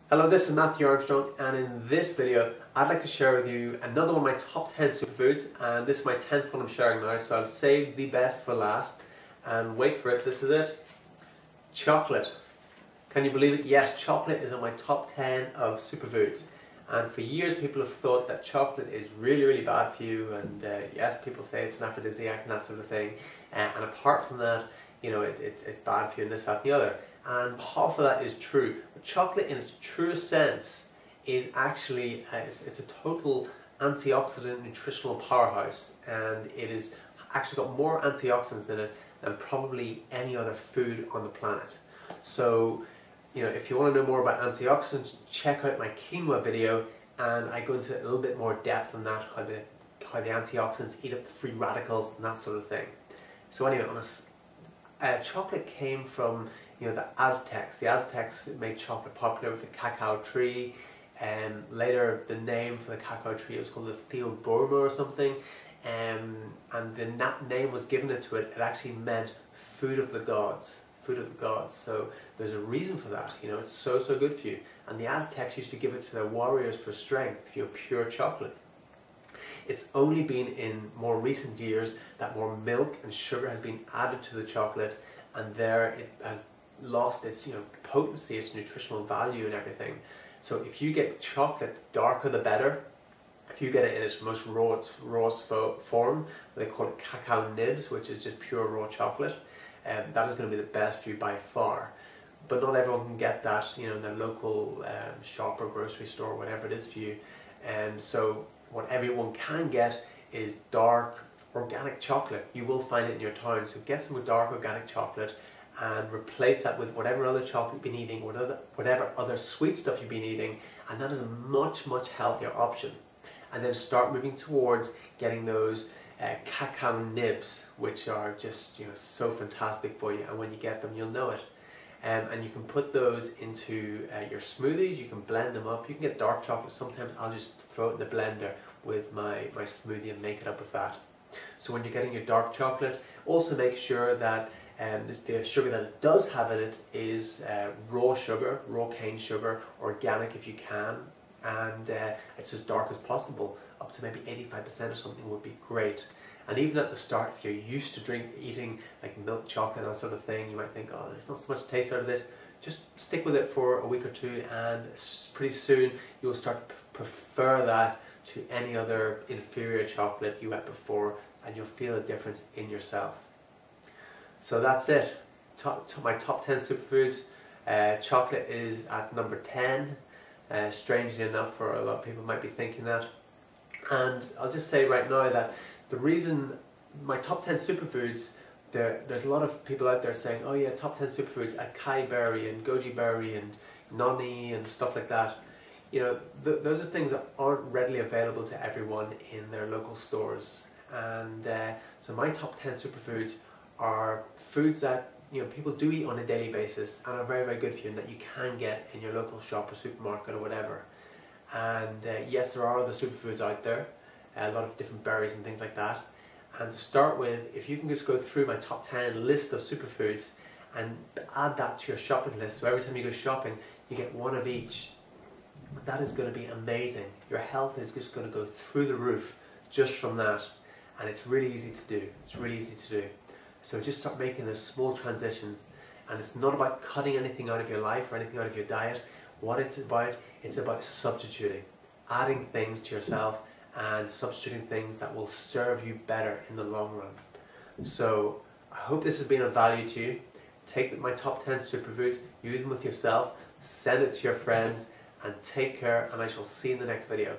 Hello, this is Matthew Armstrong, and in this video I'd like to share with you another one of my top 10 superfoods, and this is my 10th one I'm sharing now, so I've saved the best for last. And wait for it, this is it. Chocolate. Can you believe it? Yes, chocolate is in my top 10 of superfoods. And for years people have thought that chocolate is really bad for you, and yes, people say it's an aphrodisiac and that sort of thing. And apart from that, you know, it's bad for you and this, that and the other. And half of that is true. But chocolate in its truest sense is actually, it's a total antioxidant nutritional powerhouse, and it has actually got more antioxidants in it than probably any other food on the planet. So, you know, if you want to know more about antioxidants, check out my quinoa video, and I go into a little bit more depth on that, how the antioxidants eat up the free radicals and that sort of thing. So anyway, chocolate came from, you know, the Aztecs. The Aztecs made chocolate popular with the cacao tree, and later the name for the cacao tree was called the Theobroma or something, and the name was given to it. It actually meant food of the gods. Food of the gods. So there's a reason for that. You know, it's so good for you. And the Aztecs used to give it to their warriors for strength. You know, pure chocolate. It's only been in more recent years that more milk and sugar has been added to the chocolate, and there it has lost its, you know, potency, its nutritional value and everything. So if you get chocolate, darker the better. If you get it in its most rawest form, they call it cacao nibs, which is just pure raw chocolate, that is going to be the best for you by far. But not everyone can get that, you know, in their local shop or grocery store, whatever it is for you. So what everyone can get is dark organic chocolate. You will find it in your town. So get some dark organic chocolate and replace that with whatever other chocolate you've been eating, whatever other sweet stuff you've been eating, and that is a much healthier option. And then start moving towards getting those cacao nibs, which are just, you know, so fantastic for you, and when you get them you'll know it. And you can put those into your smoothies. You can blend them up. You can get dark chocolate. Sometimes I'll just throw it in the blender with my smoothie and make it up with that. So when you're getting your dark chocolate, also make sure that the sugar that it does have in it is raw sugar, raw cane sugar, organic if you can, and it's as dark as possible. Up to maybe 85% or something would be great. And even at the start, if you're used to eating like milk chocolate and that sort of thing, you might think, oh, there's not so much taste out of this. Just stick with it for a week or two, and pretty soon you'll start to prefer that to any other inferior chocolate you had before, and you'll feel a difference in yourself. So that's it. My top 10 superfoods. Chocolate is at number 10. Strangely enough, for a lot of people might be thinking that. And I'll just say right now that the reason my top 10 superfoods, there's a lot of people out there saying, oh yeah, top 10 superfoods, acai berry and goji berry and noni and stuff like that. You know, those are things that aren't readily available to everyone in their local stores. And so my top 10 superfoods are foods that, you know, people do eat on a daily basis and are very good for you, and that you can get in your local shop or supermarket or whatever. And yes, there are other superfoods out there, a lot of different berries and things like that. And to start with, if you can just go through my top 10 list of superfoods and add that to your shopping list, so every time you go shopping you get one of each, that is going to be amazing. Your health is just going to go through the roof just from that, and it's really easy to do. It's really easy to do. So just start making those small transitions, and it's not about cutting anything out of your life or anything out of your diet. What it's about substituting, adding things to yourself and substituting things that will serve you better in the long run. So I hope this has been of value to you. Take my top 10 superfoods, use them with yourself, send it to your friends, and take care, and I shall see you in the next video.